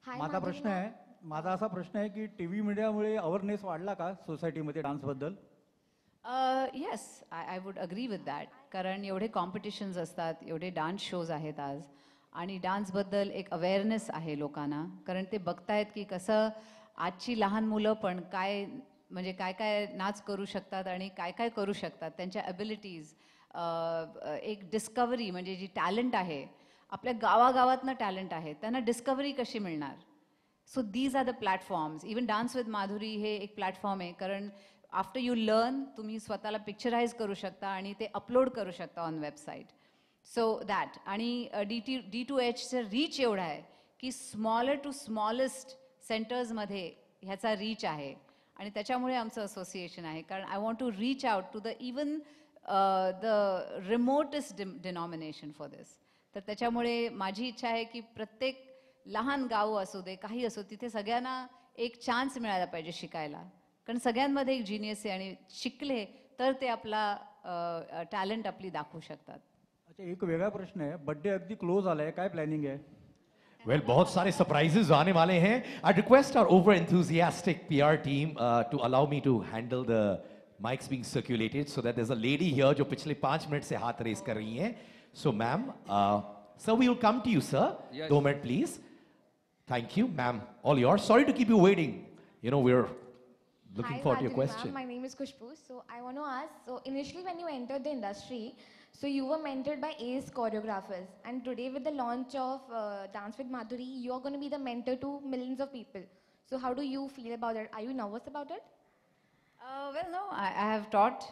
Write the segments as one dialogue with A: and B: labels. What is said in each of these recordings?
A: हाय
B: माझा
A: माधुरी
B: प्रश्न
A: मॅम.
B: आहे माझा असा प्रश्न आहे की टीव्ही मीडियामुळे अवेअरनेस वाढला का सोसायटीमध्ये डान्सबद्दल?
C: Yes, I would agree with that. कारण एवढे कॉम्पिटिशन्स असतात, एवढे डान्स शोज आहेत आज, आणि डान्सबद्दल एक अवेअरनेस आहे लोकांना. कारण ते बघतायत की कसं आजची लहान मुलं पण काय, म्हणजे काय काय नाच करू शकतात आणि काय काय करू शकतात, त्यांच्या ॲबिलिटीज, एक डिस्कवरी, म्हणजे जी टॅलेंट आहे, आपल्या गावागावातनं टॅलेंट आहे, त्यांना डिस्कवरी कशी मिळणार. So these are the platforms. Even dance with Madhuri हे एक प्लॅटफॉर्म आहे. कारण आफ्टर यू लर्न, तुम्ही स्वतःला पिक्चराइज करू शकता आणि ते अपलोड करू शकता ऑन वेबसाईट. So that. आणि D2Hचं रीच एवढा आहे की स्मॉलर टू स्मॉलेस्ट सेंटर्समध्ये ह्याचा रीच आहे. आणि त्याच्यामुळे आमचं असोसिएशन आहे. कारण I want to reach out to the even the remotest denomination for this. तर त्याच्यामुळे माझी इच्छा आहे की प्रत्येक लहान गाव असू दे, काही असो, तिथे सगळ्यांना एक चान्स मिळायला पाहिजे शिकायला. कारण सगळ्यांमध्ये एक जिनियस आहे आणि शिकले तर ते आपला टॅलेंट आपली दाखवू शकतात.
B: अच्छा, एक वेगळा प्रश्न आहे. बर्थडे अगदी क्लोज आलाय, काय प्लॅनिंग आहे?
D: Well, बहुत सारे surprises आने वाले हैं. I request our over enthusiastic PR team to allow me to handle the mics being circulated so that there's a lady here जो पिछले 5 मिनट से हाथ रेस कर रही हैं. So ma'am, sir, we will come to you, sir.
E: Yes.
D: 2 minute please. Thank you, ma'am. All yours. Sorry to keep you waiting. You know, we're looking
A: Hi
D: forward to your
A: Madhuri
D: question.
A: ma'am, my name is Khushbu. So I want to ask, so initially when you entered the industry, so you were mentored by ace choreographers, and today with the launch of Dance with Madhuri, you are going to be the mentor to millions of people. So how do you feel about it? Are you nervous about it?
C: Well, no, I have taught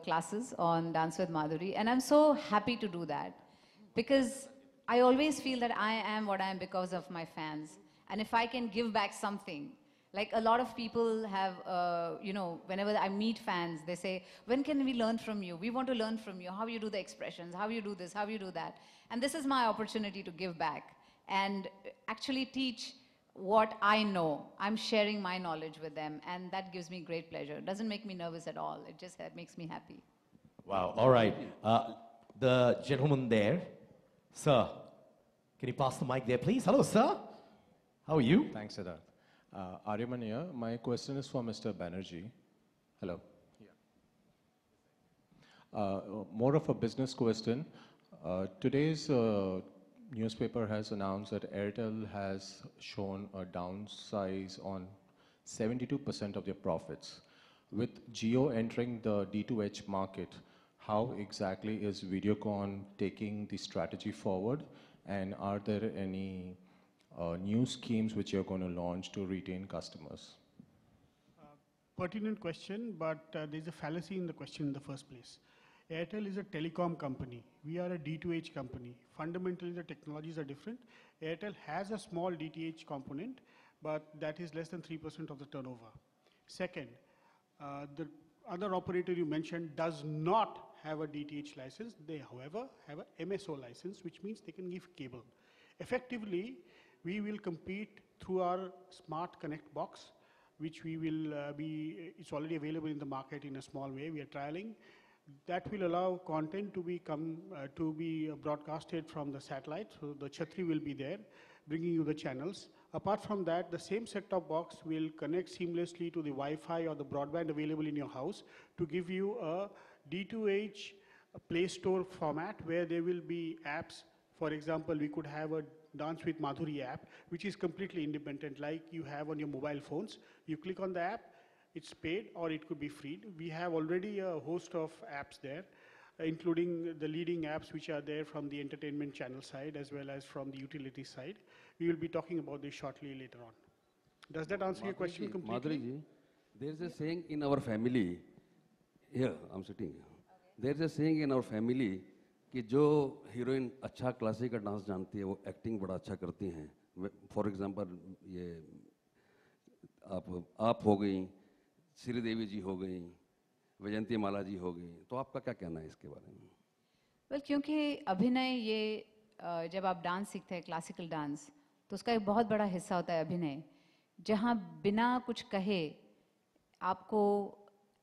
C: classes on Dance with Madhuri, and I'm so happy to do that because I always feel that I am what I am because of my fans. And if I can give back something, like a lot of people have, whenever I meet fans, they say, when can we learn from you? We want to learn from you, how you do the expressions, how you do this, how you do that. And this is my opportunity to give back and actually teach what I know. I'm sharing my knowledge with them, and that gives me great pleasure. It doesn't make me nervous at all. It just makes me happy.
D: Wow. All right. The gentleman there, sir, can you pass the mic there, please? Hello, sir. How are you?
E: Thanks, Siddharth. Aryaman here. My question is for Mr. Banerjee. Hello. More of a business question. Today's newspaper has announced that Airtel has shown a downsize on 72% of their profits. With Jio entering the D2H market, how exactly is Videocon taking the strategy forward? And are there any new schemes which you're going to launch to retain customers?
F: Pertinent question, but there's a fallacy in the question in the first place. Airtel is a telecom company. We are a D2H company. Fundamentally, the technologies are different. Airtel has a small DTH component, but that is less than 3% of the turnover. Second, the other operator you mentioned does not have a DTH license. They, however, have a MSO license, which means they can give cable. Effectively, we will compete through our Smart Connect box, which we will it's already available in the market in a small way. We are trialing. That will allow content to be broadcasted from the satellite. So the Chhatri will be there, bringing you the channels. Apart from that, the same set-top box will connect seamlessly to the Wi-Fi or the broadband available in your house to give you a D2H Play Store format where there will be apps. For example, we could have a Dance with Madhuri app, which is completely independent, like you have on your mobile phones. You click on the app, it's paid or it could be free. We have already a host of apps there, including the leading apps which are there from the entertainment channel side as well as from the utility side. We will be talking about this shortly later on. Does that answer your question completely?
G: Madhuri ji, there's a saying in our family, here, I'm sitting here. There's a saying in our family कि जो heroine अच्छा classical dance जानती है वो acting बड़ा अच्छा करती हैं. फॉर एग्जांपल ये आप हो गई, श्रीदेवी जी हो गई, वैजंती माला जी हो गई, तो आपका क्या कहना है इसके बारे में?
C: वेल, क्योंकि अभिनय ये जब आप डांस सीखते हैं क्लासिकल डांस, तो उसका एक बहुत बड़ा हिस्सा होता है अभिनय, जहाँ बिना कुछ कहे आपको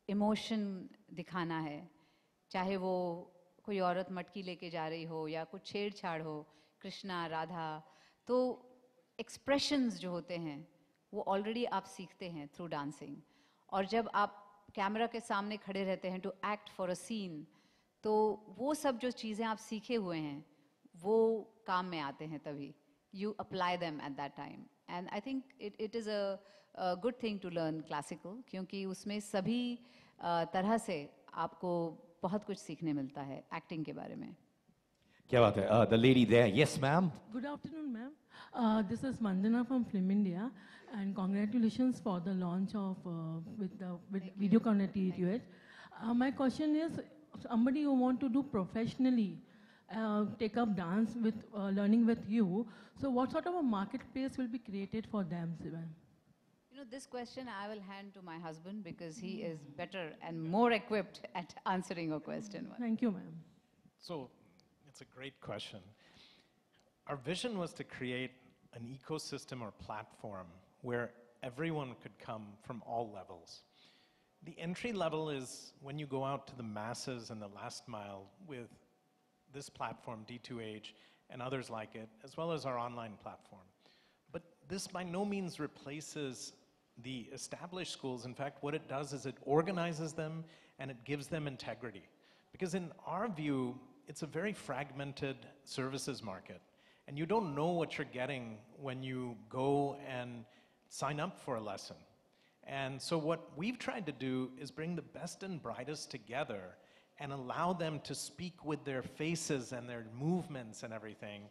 C: इमोशन दिखाना है. चाहे वो कोई औरत मटकी लेके जा रही हो या कुछ छेड़छाड़ हो, कृष्णा राधा, तो एक्सप्रेशंस जो होते हैं वो ऑलरेडी आप सीखते हैं थ्रू डांसिंग, और जब आप कैमरा के सामने खड़े रहते हैं to act for a scene, तो वो सब जो चीज़ें आप सीखे हुए हैं वो काम में आते हैं तभी. You apply them at that time. And I think it is a good thing to learn classical, क्योंकि उसमें सभी तरह से आपको बहुत कुछ सीखने मिलता है एक्टिंग के बारे में.
D: क्या बात है? The lady there, yes ma'am.
H: Good afternoon, ma'am. This is Mandana from Film India, and congratulations for the launch of with Videocon at TETUH. My question is, somebody who want to do professionally, take up dance with learning with you. So, what sort of a marketplace will be created for them, Sivan?
C: You know, this question I will hand to my husband because he is better and more equipped at answering your question.
H: Thank you, ma'am.
I: So, it's a great question. Our vision was to create an ecosystem or platform where everyone could come from all levels. The entry level is when you go out to the masses and the last mile with this platform, D2H, and others like it, as well as our online platform. But this by no means replaces the established schools. In fact, what it does is it organizes them and it gives them integrity. Because in our view, it's a very fragmented services market. And you don't know what you're getting when you go and sign up for a lesson. And so what we've tried to do is bring the best and brightest together and allow them to speak with their faces and their movements and everything,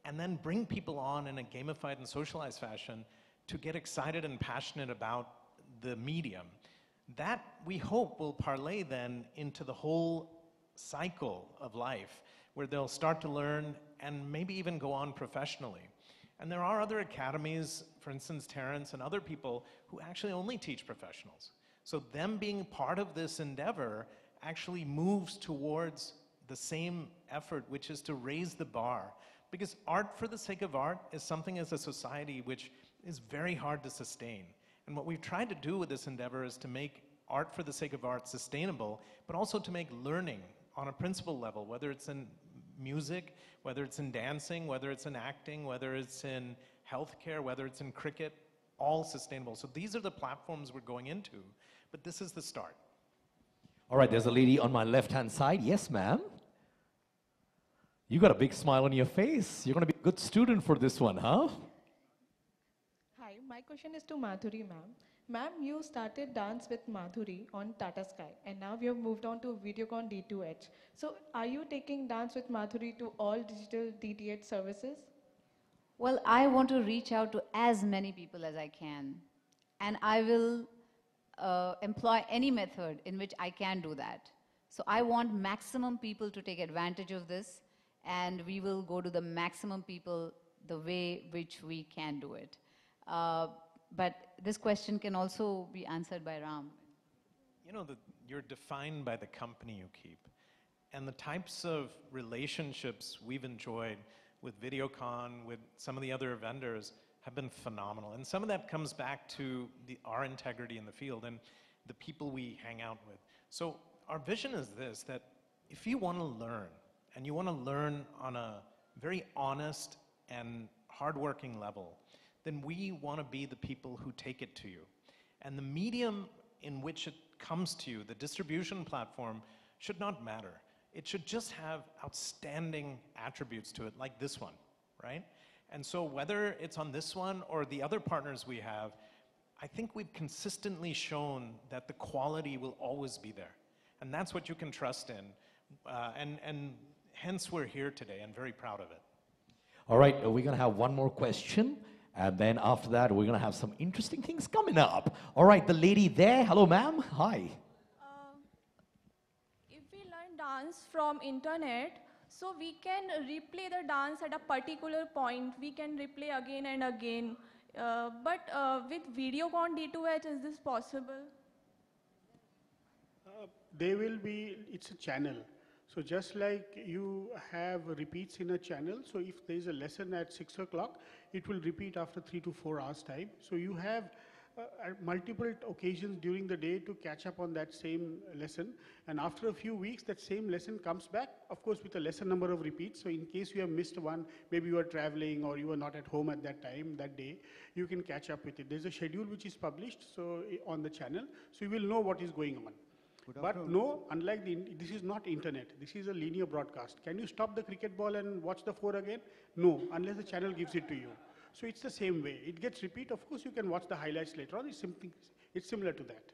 I: and then bring people on in a gamified and socialized fashion to get excited and passionate about the medium. That, we hope, will parlay then into the whole cycle of life, where they'll start to learn and maybe even go on professionally. And there are other academies, for instance, Terrence and other people, who actually only teach professionals. So them being part of this endeavor actually moves towards the same effort, which is to raise the bar. Because art for the sake of art is something as a society which is very hard to sustain. And what we've tried to do with this endeavor is to make art for the sake of art sustainable, but also to make learning on a principle level, whether it's in music, whether it's in dancing, whether it's in acting, whether it's in healthcare, whether it's in cricket, all sustainable. So these are the platforms we're going into, but this is the start.
D: All right, there's a lady on my left-hand side. Yes, ma'am. You got a big smile on your face. You're going to be a good student for this one, huh?
J: Hi, my question is to Madhuri ma'am. Ma'am, you started dance with Madhuri on Tata Sky, and now you have moved on to Videocon D2H. So are you taking dance with Madhuri to all digital DTH services?
C: Well, I want to reach out to as many people as I can, and I will employ any method in which I can do that. So I want maximum people to take advantage of this, and we will go to the maximum people the way which we can do it. But this question can also be answered by Ram.
I: You know, you're defined by the company you keep. And the types of relationships we've enjoyed with Videocon, with some of the other vendors, have been phenomenal. And some of that comes back to our integrity in the field and the people we hang out with. So our vision is this, that if you want to learn, and you want to learn on a very honest and hardworking level, then we want to be the people who take it to you. And the medium in which it comes to you, the distribution platform, should not matter. It should just have outstanding attributes to it, like this one, right? And so whether it's on this one or the other partners we have, I think we've consistently shown that the quality will always be there. And that's what you can trust in. And hence we're here today and very proud of it.
D: All right, we're going to have one more question. And then after that, we're going to have some interesting things coming up. All right, the lady there. Hello, ma'am. Hi.
K: If we learn dance from internet, so we can replay the dance at a particular point. We can replay again and again. But with Videocon D2H, is this possible?
F: They will be, it's a channel. So just like you have repeats in a channel, so if there is a lesson at 6 o'clock, it will repeat after 3 to 4 hours time. So you have at multiple occasions during the day to catch up on that same lesson. And after a few weeks, that same lesson comes back, of course, with a lesser number of repeats. So in case you have missed one, maybe you are traveling or you were not at home at that time, that day, you can catch up with it. There's a schedule which is published on the channel, so you will know what is going on. But no, unlike this is not internet. This is a linear broadcast. Can you stop the cricket ball and watch the 4 again? No, unless the channel gives it to you. So it's the same way. It gets repeat. Of course, you can watch the highlights later on. It's similar to that.